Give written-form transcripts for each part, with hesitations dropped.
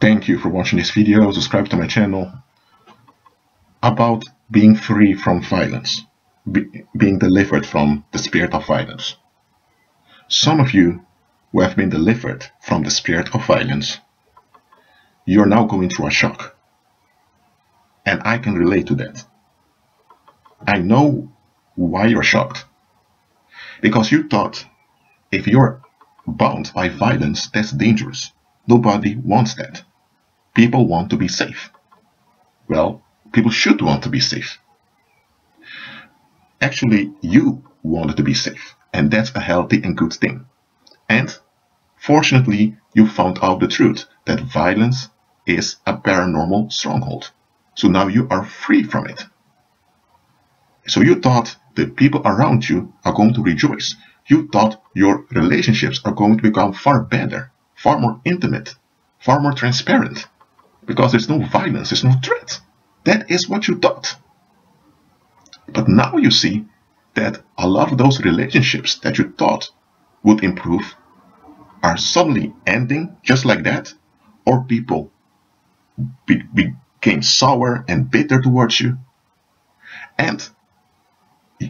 Thank you for watching this video. Subscribe to my channel about being free from violence, being delivered from the spirit of violence. Some of you who have been delivered from the spirit of violence, you're now going through a shock. And I can relate to that. I know why you're shocked. Because you thought if you're bound by violence, that's dangerous. Nobody wants that. People want to be safe. Well, people should want to be safe. Actually, you wanted to be safe, and that's a healthy and good thing. And fortunately, you found out the truth that violence is a paranormal stronghold. So now you are free from it. So you thought the people around you are going to rejoice. You thought your relationships are going to become far better, far more intimate, far more transparent, because there's no violence, there's no threat. That is what you thought. But now you see that a lot of those relationships that you thought would improve are suddenly ending just like that, or people became sour and bitter towards you. And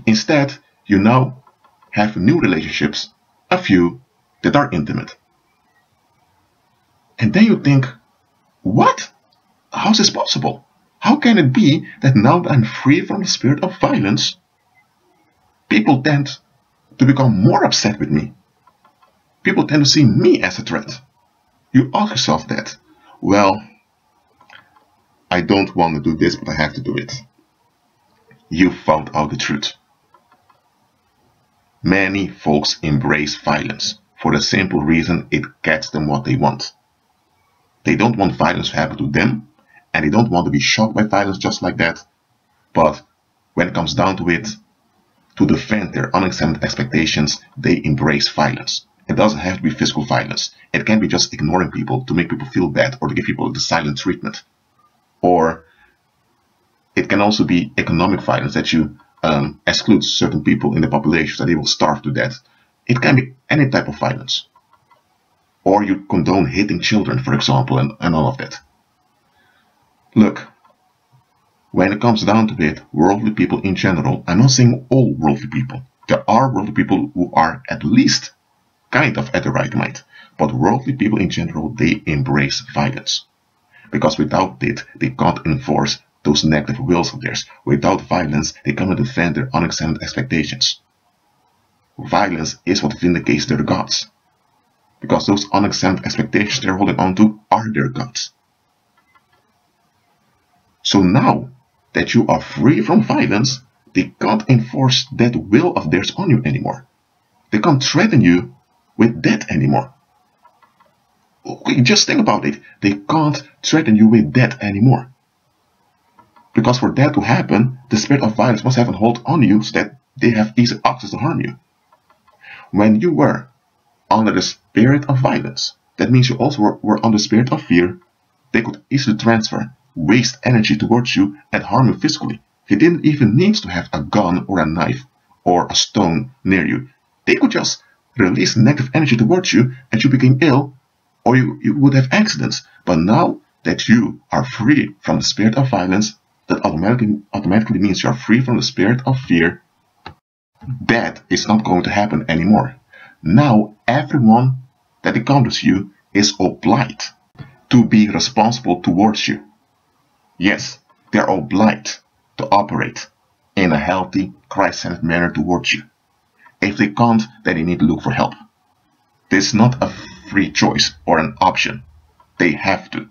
instead, you now have new relationships, a few that are intimate. And then you think, what? How is this possible? How can it be that now that I'm free from the spirit of violence, people tend to become more upset with me? People tend to see me as a threat. You ask yourself that. Well, I don't want to do this, but I have to do it. You found out the truth. Many folks embrace violence for the simple reason it gets them what they want. They don't want violence to happen to them, and they don't want to be shocked by violence just like that. But when it comes down to it, to defend their unexamined expectations, they embrace violence. It doesn't have to be physical violence. It can be just ignoring people to make people feel bad, or to give people the silent treatment. Or it can also be economic violence, that you exclude certain people in the population so they will starve to death. It can be any type of violence. Or you condone hitting children, for example, and all of that. Look, when it comes down to it, worldly people in general, I'm not saying all worldly people. There are worldly people who are at least kind of at the right mind. But worldly people in general, they embrace violence. Because without it, they can't enforce those negative wills of theirs. Without violence, they cannot defend their unexamined expectations. Violence is what vindicates their gods. Because those unexamined expectations they're holding on to are their gods. So now that you are free from violence, they can't enforce that will of theirs on you anymore. They can't threaten you with death anymore. Okay, just think about it. They can't threaten you with death anymore. Because for that to happen, the spirit of violence must have a hold on you so that they have easy access to harm you. When you were under the spirit of violence, that means you also were under the spirit of fear. They could easily transfer, waste energy towards you and harm you physically. You didn't even need to have a gun or a knife or a stone near you. They could just release negative energy towards you and you became ill, or you would have accidents. But now that you are free from the spirit of violence, that automatically means you are free from the spirit of fear. That is not going to happen anymore. Now everyone that encounters you is obliged to be responsible towards you. Yes, they are obliged to operate in a healthy, Christ-centered manner towards you. If they can't, then they need to look for help. This is not a free choice or an option. They have to.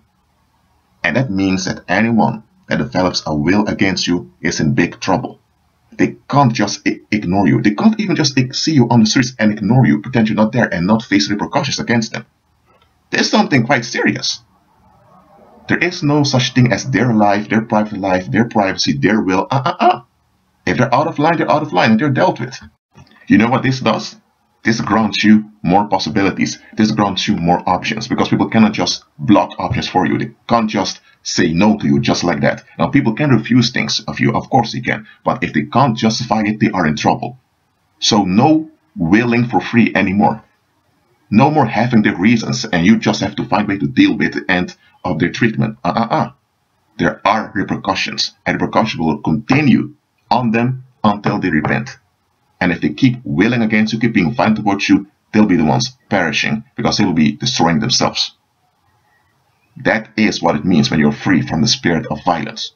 And that means that anyone that develops a will against you is in big trouble. They can't just ignore you. They can't even just see you on the streets and ignore you, pretend you're not there and not face repercussions against them. There's something quite serious. There is no such thing as their life, their private life, their privacy, their will. If they're out of line, they're out of line and they're dealt with. You know what this does? This grants you more possibilities. This grants you more options, because people cannot just block options for you. They can't just say no to you just like that. Now, people can refuse things of you, of course they can, but if they can't justify it, they are in trouble. So no willing for free anymore. No more having the reasons and you just have to find a way to deal with it and of their treatment. There are repercussions, and repercussions will continue on them until they repent. And if they keep wailing against you, keep being violent towards you, they'll be the ones perishing because they will be destroying themselves. That is what it means when you're free from the spirit of violence.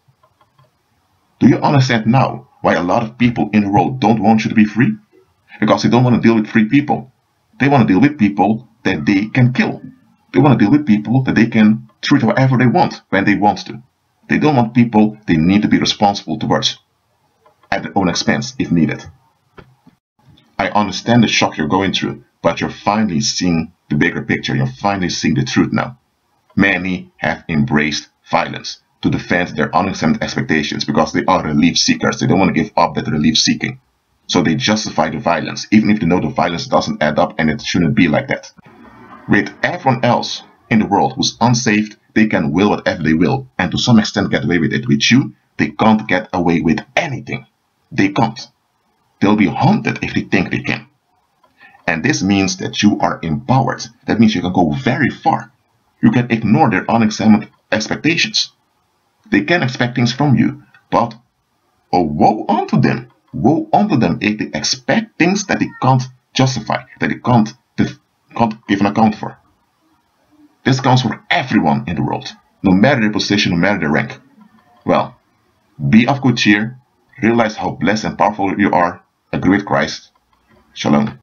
Do you understand now why a lot of people in the world don't want you to be free? Because they don't want to deal with free people. They want to deal with people that they can kill. They want to deal with people that they can treat however they want, when they want to. They don't want people they need to be responsible towards, at their own expense if needed. I understand the shock you're going through, but you're finally seeing the bigger picture. You're finally seeing the truth now. Many have embraced violence to defend their unexamined expectations because they are relief seekers. They don't want to give up that relief seeking. So they justify the violence, even if they know the violence doesn't add up and it shouldn't be like that. With everyone else in the world who's unsaved, they can will whatever they will, and to some extent get away with it. With you, they can't get away with anything. They can't. They'll be haunted if they think they can. And this means that you are empowered. That means you can go very far. You can ignore their unexamined expectations. They can expect things from you, but woe unto them. Woe unto them if they expect things that they can't justify, that they can't give an account for. This counts for everyone in the world, no matter their position, no matter their rank. Well, be of good cheer, realize how blessed and powerful you are, agree with Christ. Shalom.